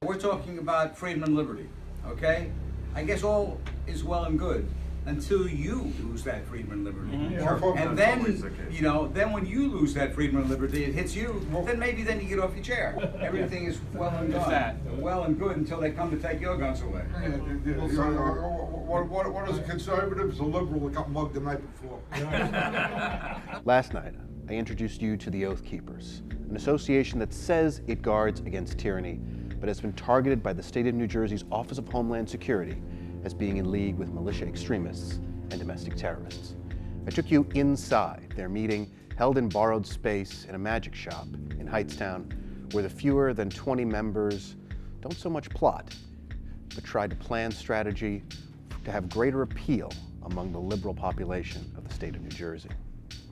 We're talking about freedom and liberty, okay? I guess all is well and good until you lose that freedom and liberty. And then, then when you lose that freedom and liberty, it hits you, then maybe then you get off your chair. Everything is well and well and good until they come to take your guns away. What is a conservative? Is a liberal that got mugged the night before. Last night, I introduced you to the Oath Keepers, an association that says it guards against tyranny, but has been targeted by the state of New Jersey's Office of Homeland Security as being in league with militia extremists and domestic terrorists. I took you inside their meeting held in borrowed space in a magic shop in Hightstown, where the fewer than 20 members don't so much plot, but try to plan strategy to have greater appeal among the liberal population of the state of New Jersey.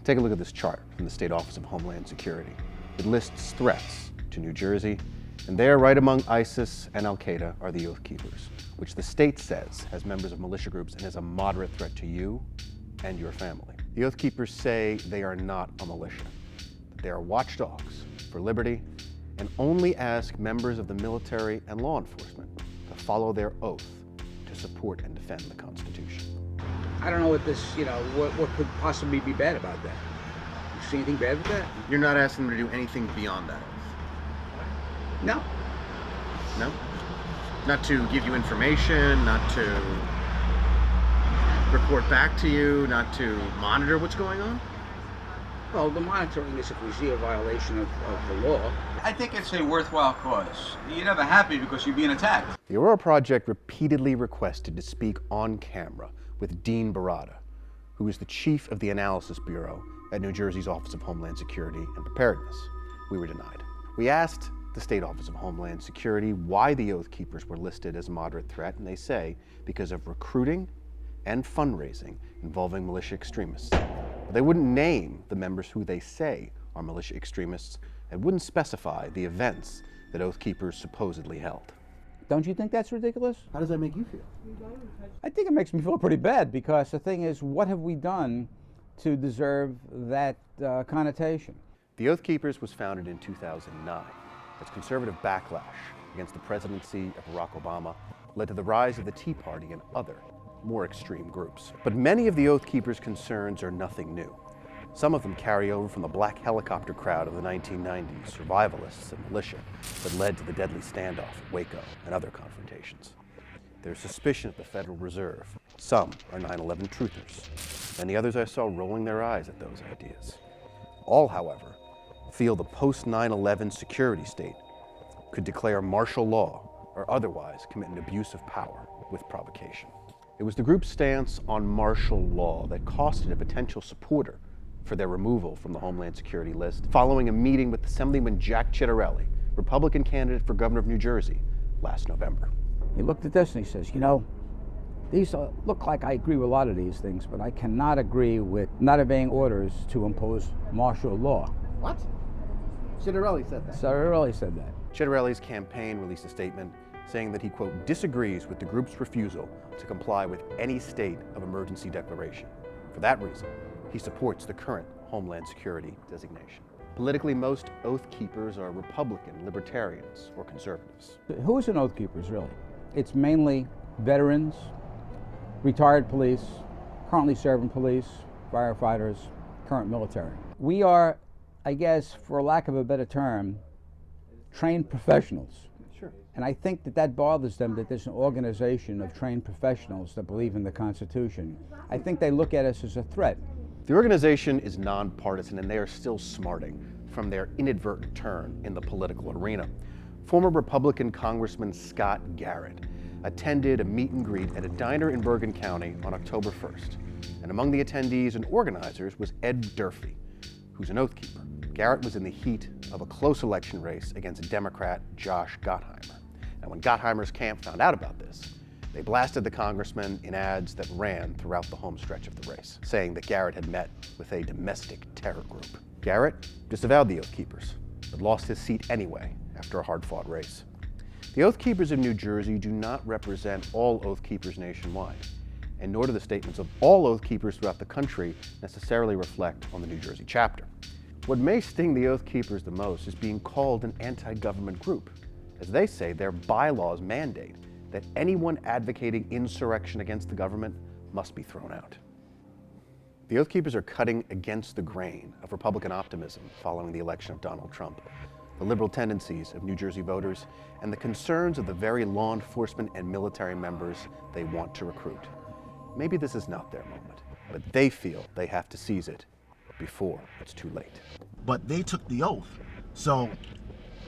Take a look at this chart from the State Office of Homeland Security. It lists threats to New Jersey, and there, right among ISIS and Al-Qaeda, are the Oath Keepers, which the state says has members of militia groups and is a moderate threat to you and your family. The Oath Keepers say they are not a militia, that they are watchdogs for liberty and only ask members of the military and law enforcement to follow their oath to support and defend the Constitution. I don't know what this, what could possibly be bad about that? You see anything bad with that? You're not asking them to do anything beyond that oath? No. No? Not to give you information, not to report back to you, not to monitor what's going on? Well, the monitoring is if we see a violation of the law. I think it's a worthwhile cause. You're never happy because you're being attacked. The Aurora Project repeatedly requested to speak on camera with Dean Barada, who is the chief of the Analysis Bureau at New Jersey's Office of Homeland Security and Preparedness. We were denied. We asked the State Office of Homeland Security why the Oath Keepers were listed as a moderate threat, and they say because of recruiting and fundraising involving militia extremists. But they wouldn't name the members who they say are militia extremists and wouldn't specify the events that Oath Keepers supposedly held. Don't you think that's ridiculous? How does that make you feel? I think it makes me feel pretty bad because the thing is, what have we done to deserve that connotation? The Oath Keepers was founded in 2009 as conservative backlash against the presidency of Barack Obama led to the rise of the Tea Party and other, more extreme groups. But many of the Oath Keepers' concerns are nothing new. Some of them carry over from the black helicopter crowd of the 1990s, survivalists and militia that led to the deadly standoff at Waco and other confrontations. There's suspicion at the Federal Reserve. Some are 9/11 truthers, and the others I saw rolling their eyes at those ideas. All, however, feel the post-9/11 security state could declare martial law or otherwise commit an abuse of power with provocation. It was the group's stance on martial law that costed a potential supporter for their removal from the Homeland Security list following a meeting with Assemblyman Jack Ciattarelli, Republican candidate for governor of New Jersey, last November. He looked at this and he says, these look like I agree with a lot of these things, but I cannot agree with not obeying orders to impose martial law. What? Ciattarelli said that. Ciattarelli said that. Ciattarelli's campaign released a statement saying that he, quote, disagrees with the group's refusal to comply with any state of emergency declaration. For that reason, he supports the current Homeland Security designation. Politically, most Oath Keepers are Republican, libertarians, or conservatives. Who is an Oath Keepers, really? It's mainly veterans, retired police, currently serving police, firefighters, current military. We are, I guess, for lack of a better term, trained professionals. Sure. And I think that bothers them, that there's an organization of trained professionals that believe in the Constitution. I think they look at us as a threat. The organization is nonpartisan, and they are still smarting from their inadvertent turn in the political arena. Former Republican Congressman Scott Garrett attended a meet and greet at a diner in Bergen County on October 1st. And among the attendees and organizers was Ed Durfee, who's an Oath Keeper. Garrett was in the heat of a close election race against Democrat Josh Gottheimer. And when Gottheimer's camp found out about this, they blasted the congressman in ads that ran throughout the home stretch of the race, saying that Garrett had met with a domestic terror group. Garrett disavowed the Oath Keepers, but lost his seat anyway after a hard-fought race. The Oath Keepers of New Jersey do not represent all Oath Keepers nationwide, and nor do the statements of all Oath Keepers throughout the country necessarily reflect on the New Jersey chapter. What may sting the Oath Keepers the most is being called an anti-government group, As they say, their bylaws mandate that anyone advocating insurrection against the government must be thrown out. The Oath Keepers are cutting against the grain of Republican optimism following the election of Donald Trump, the liberal tendencies of New Jersey voters, and the concerns of the very law enforcement and military members they want to recruit. Maybe this is not their moment, but they feel they have to seize it before it's too late. But they took the oath, so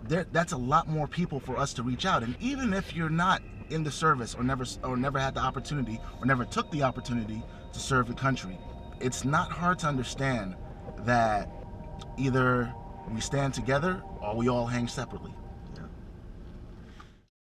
that's a lot more people for us to reach out. And even if you're not in the service or never had the opportunity or never took the opportunity to serve the country, it's not hard to understand that either we stand together or we all hang separately.